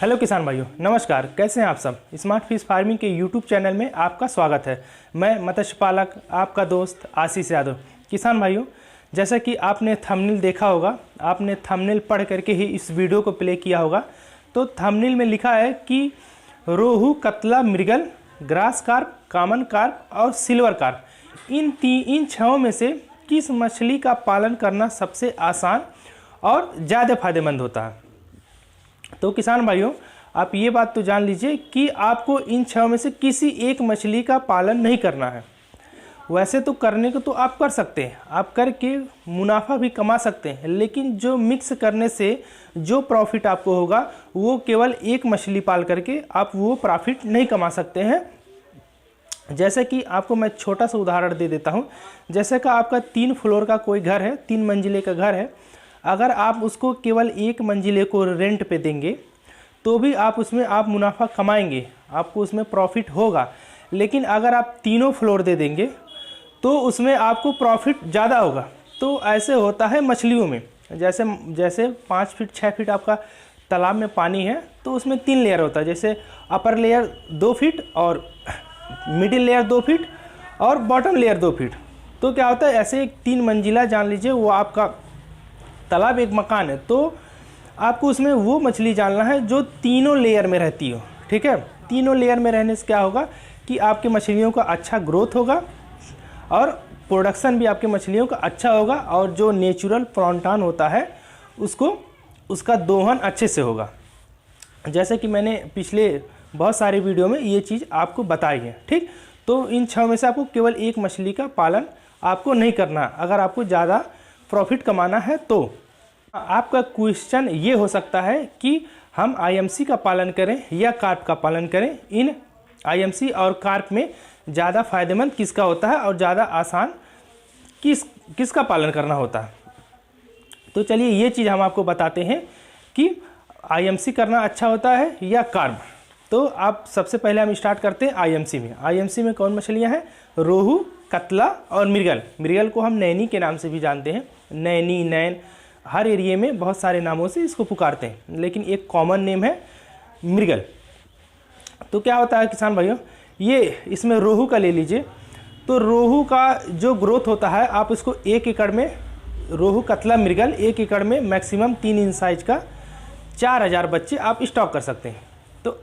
Hello किसान भाइयों, नमस्कार। कैसे हैं आप सब। स्मार्ट फिश फार्मिंग के यूट्यूब चैनल में आपका स्वागत है। मैं मत्स्य पालक आपका दोस्त आशीष यादव। किसान भाइयों, जैसा कि आपने थंबनेल देखा होगा, आपने थंबनेल पढ़ करके ही इस वीडियो को प्ले किया होगा। तो थंबनेल में लिखा है कि रोहू, कतला, मृगल, ग्रास कार्प, कॉमन कार्प और सिल्वर कार्प, इन छहों में से किस मछली का पालन करना सबसे आसान और ज़्यादा फायदेमंद होता है। तो किसान भाइयों, आप ये बात तो जान लीजिए कि आपको इन छह में से किसी एक मछली का पालन नहीं करना है। वैसे तो करने को तो आप कर सकते हैं, आप करके मुनाफा भी कमा सकते हैं, लेकिन जो मिक्स करने से जो प्रॉफिट आपको होगा वो केवल एक मछली पाल करके आप वो प्रॉफिट नहीं कमा सकते हैं। जैसे कि आपको मैं छोटा सा उदाहरण दे देता हूँ। जैसे कि आपका 3 फ्लोर का कोई घर है, 3 मंजिले का घर है। अगर आप उसको केवल 1 मंजिले को रेंट पे देंगे तो भी आप उसमें मुनाफा कमाएंगे, आपको उसमें प्रॉफिट होगा। लेकिन अगर आप तीनों फ्लोर दे देंगे तो उसमें आपको प्रॉफिट ज़्यादा होगा। तो ऐसे होता है मछलियों में। जैसे 5 फीट 6 फीट आपका तालाब में पानी है तो उसमें 3 लेयर होता है। जैसे अपर लेयर 2 फीट और मिडिल लेयर 2 फीट और बॉटम लेयर 2 फीट। तो क्या होता है, ऐसे एक 3 मंजिला जान लीजिए वो आपका तालाब एक मकान है। तो आपको उसमें वो मछली डालना है जो तीनों लेयर में रहती हो। ठीक है, तीनों लेयर में रहने से क्या होगा कि आपके मछलियों का अच्छा ग्रोथ होगा और प्रोडक्शन भी आपके मछलियों का अच्छा होगा, और जो नेचुरल प्लांटन होता है उसका दोहन अच्छे से होगा। जैसे कि मैंने पिछले बहुत सारे वीडियो में ये चीज़ आपको बताई है। ठीक, तो इन 6 में से आपको केवल एक मछली का पालन आपको नहीं करना। अगर आपको ज़्यादा प्रॉफिट कमाना है तो आपका क्वेश्चन ये हो सकता है कि हम आईएमसी का पालन करें या कार्प का पालन करें। इन आईएमसी और कार्प में ज़्यादा फायदेमंद किसका होता है और ज़्यादा आसान किसका पालन करना होता है। तो चलिए ये चीज़ हम आपको बताते हैं कि आईएमसी करना अच्छा होता है या कार्प। तो आप सबसे पहले हम स्टार्ट करते हैं आईएमसी में। आईएमसी में कौन मछलियाँ हैं? रोहू, कतला और मृगल। मृगल को हम नैनी के नाम से भी जानते हैं। नैनी, नैन, हर एरिया में बहुत सारे नामों से इसको पुकारते हैं, लेकिन एक कॉमन नेम है मृगल। तो क्या होता है किसान भाइयों, ये इसमें रोहू का ले लीजिए। तो रोहू का जो ग्रोथ होता है, आप इसको 1 एकड़ में, रोहू, कतला, मृगल 1 एकड़ में मैक्सिमम 3 इंच साइज का 4000 बच्चे आप स्टॉक कर सकते हैं। तो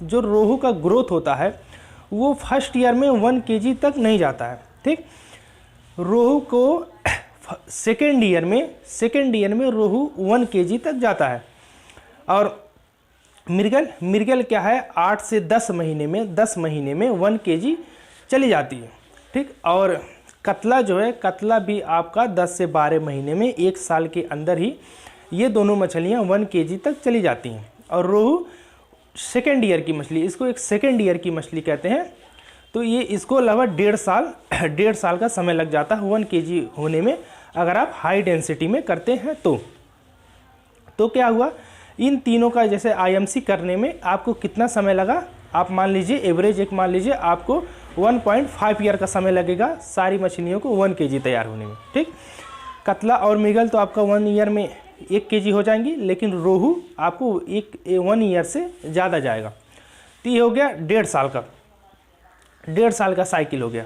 जो रोहू का ग्रोथ होता है वो फर्स्ट ईयर में 1 kg तक नहीं जाता है। ठीक, रोहू को सेकेंड ईयर में रोहू 1 kg तक जाता है। और मृगल क्या है, 8 से 10 महीने में 1 kg चली जाती है। ठीक, और कतला जो है, कतला भी आपका 10 से 12 महीने में, 1 साल के अंदर ही ये दोनों मछलियाँ 1 kg तक चली जाती हैं। और रोहू सेकेंड ईयर की मछली, इसको एक सेकेंड ईयर की मछली कहते हैं। तो ये इसको लगभग 1.5 साल का समय लग जाता है 1 kg होने में, अगर आप हाई डेंसिटी में करते हैं तो क्या हुआ, इन तीनों का जैसे आईएमसी करने में आपको कितना समय लगा, आप मान लीजिए एवरेज एक मान लीजिए आपको 1.5 ईयर का समय लगेगा सारी मछलियों को 1 kg तैयार होने में। ठीक, कतला और मृगल तो आपका 1 ईयर में 1 kg हो जाएंगी, लेकिन रोहू आपको 1 ईयर से ज़्यादा जाएगा। तो ये हो गया 1.5 साल का साइकिल हो गया।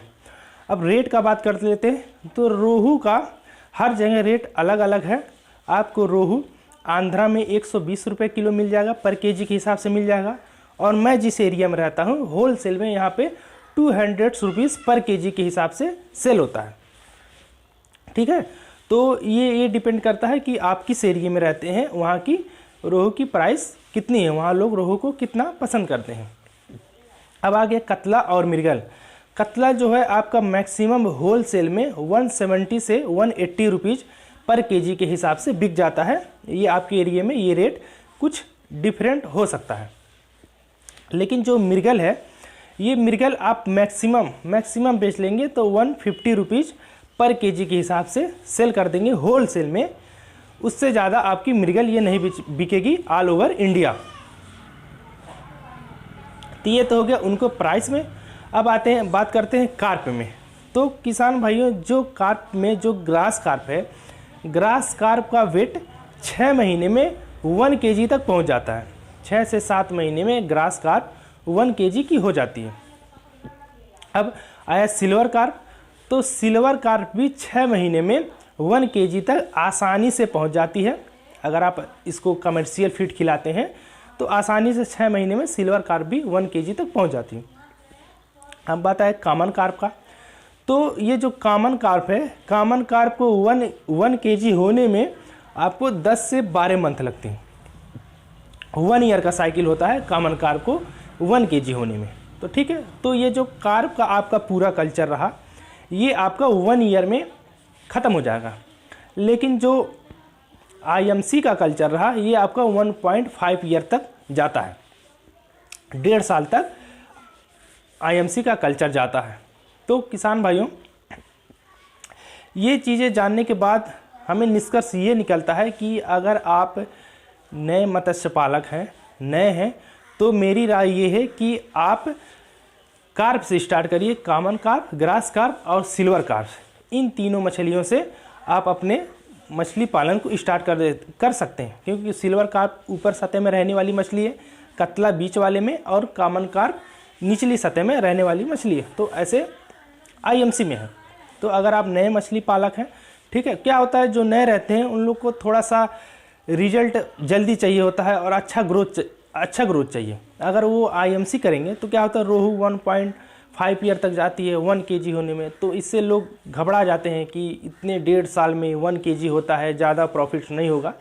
अब रेट का बात कर लेते हैं। तो रोहू का हर जगह रेट अलग अलग है। आपको रोहू आंध्रा में 120 रुपये किलो मिल जाएगा, पर केजी के हिसाब से मिल जाएगा। और मैं जिस एरिया में रहता हूँ होल सेल में यहाँ पे 200 रुपीज़ पर केजी के हिसाब से सेल होता है। ठीक है, तो ये डिपेंड करता है कि आप किस एरिया में रहते हैं, वहाँ की रोहू की प्राइस कितनी है, वहाँ लोग रोहू को कितना पसंद करते हैं। अब आ गया कतला और मृगल। कतला जो है आपका मैक्सिमम होल सेल में 170 से 180 रुपीज़ पर केजी के हिसाब से बिक जाता है। ये आपके एरिया में ये रेट कुछ डिफरेंट हो सकता है। लेकिन जो मृगल है, ये मृगल आप मैक्सिमम बेच लेंगे तो 150 रुपीज़ पर केजी के हिसाब से सेल कर देंगे होल सेल में। उससे ज़्यादा आपकी मृगल ये नहीं बिकेगी ऑल ओवर इंडिया। तो ये तो हो गया उनको प्राइस में। अब बात करते हैं कार्प में। तो किसान भाइयों, जो कार्प में जो ग्रास कार्प है, ग्रास कार्प का वेट 6 महीने में 1 kg तक पहुंच जाता है। 6 से 7 महीने में ग्रास कार्प 1 केजी की हो जाती है। अब आया सिल्वर कार्प, तो सिल्वर कार्प भी 6 महीने में 1 केजी तक आसानी से पहुंच जाती है। अगर आप इसको कमर्शियल फीड खिलाते हैं तो आसानी से 6 महीने में सिल्वर कार्प भी 1 केजी तक पहुंच जाती है। अब बात है कॉमन कार्प का, तो ये जो कॉमन कार्प है, कॉमन कार्प को 1 केजी होने में आपको 10 से 12 मंथ लगते हैं। 1 ईयर का साइकिल होता है कॉमन कार्प को 1 केजी होने में। तो ठीक है, तो ये जो कार्प का आपका पूरा कल्चर रहा, ये आपका 1 ईयर में ख़त्म हो जाएगा। लेकिन जो IMC का कल्चर रहा, ये आपका 1.5 ईयर तक जाता है, 1.5 साल तक IMC का कल्चर जाता है। तो किसान भाइयों, ये चीज़ें जानने के बाद हमें निष्कर्ष ये निकलता है कि अगर आप नए मत्स्य पालक हैं, नए हैं, तो मेरी राय ये है कि आप कार्प से स्टार्ट करिए। कॉमन कार्प, ग्रास कार्प और सिल्वर कार्प, इन तीनों मछलियों से आप अपने मछली पालन को स्टार्ट कर सकते हैं, क्योंकि सिल्वर कार्प ऊपर सतह में रहने वाली मछली है, कतला बीच वाले में, और कॉमन कार्प निचली सतह में रहने वाली मछली है। तो ऐसे IMC में है। तो अगर आप नए मछली पालक हैं, ठीक है, क्या होता है जो नए रहते हैं उन लोग को थोड़ा सा रिजल्ट जल्दी चाहिए होता है और अच्छा ग्रोथ चाहिए। अगर वो IMC करेंगे तो क्या होता है, रोहू 1.5 ईयर तक जाती है 1 केजी होने में, तो इससे लोग घबरा जाते हैं कि इतने 1.5 साल में 1 केजी होता है, ज़्यादा प्रॉफिट नहीं होगा।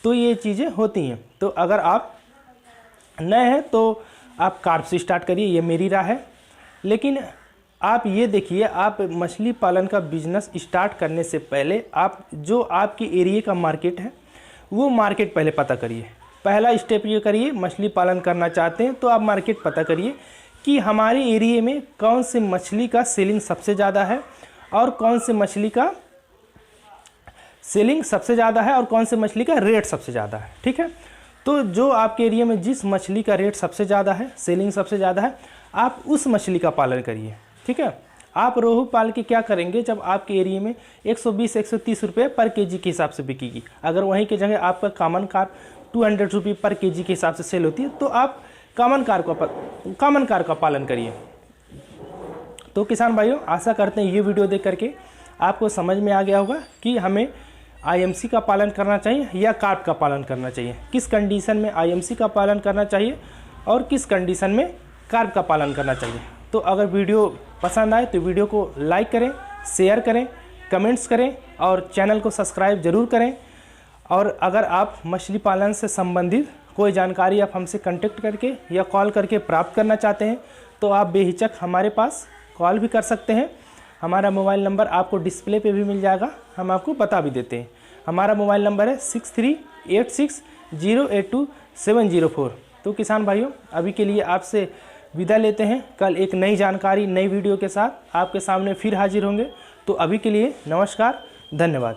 तो ये चीज़ें होती हैं। तो अगर आप नए हैं तो आप कार्प से स्टार्ट करिए, ये मेरी राय है। लेकिन आप ये देखिए, आप मछली पालन का बिजनेस स्टार्ट करने से पहले आप जो आपकी एरिया का मार्केट है वो मार्केट पहले पता करिए। पहला स्टेप ये करिए, मछली पालन करना चाहते हैं तो आप मार्केट पता करिए कि हमारे एरिया में कौन से मछली का सेलिंग सबसे ज़्यादा है और कौन से मछली का सेलिंग सबसे ज़्यादा है और कौन से मछली का रेट सबसे ज़्यादा है। ठीक है, तो जो आपके एरिया में जिस मछली का रेट सबसे ज़्यादा है, सेलिंग सबसे ज़्यादा है, आप उस मछली का पालन करिए। ठीक है, आप रोहू पाल के क्या करेंगे, जब आपके एरिया में 120-130 रुपये पर केजी के हिसाब से बिकेगी, अगर वहीं की जगह आपका कॉमन कार्प 200 रुपये पर केजी के हिसाब से सेल होती है, तो आप कॉमन कार्प का पालन करिए। तो किसान भाइयों, आशा करते हैं ये वीडियो देख करके आपको समझ में आ गया होगा कि हमें IMC का पालन करना चाहिए या कार्प का पालन करना चाहिए, किस कंडीशन में IMC का पालन करना चाहिए और किस कंडीशन में कार्प का पालन करना चाहिए। तो अगर वीडियो पसंद आए तो वीडियो को लाइक करें, शेयर करें, कमेंट्स करें और चैनल को सब्सक्राइब ज़रूर करें। और अगर आप मछली पालन से संबंधित कोई जानकारी आप हमसे कांटेक्ट करके या कॉल करके प्राप्त करना चाहते हैं तो आप बेहिचक हमारे पास कॉल भी कर सकते हैं। हमारा मोबाइल नंबर आपको डिस्प्ले पे भी मिल जाएगा, हम आपको बता भी देते हैं। हमारा मोबाइल नंबर है 6386082704। तो किसान भाइयों, अभी के लिए आपसे विदा लेते हैं। कल एक नई जानकारी, नई वीडियो के साथ आपके सामने फिर हाजिर होंगे। तो अभी के लिए नमस्कार, धन्यवाद।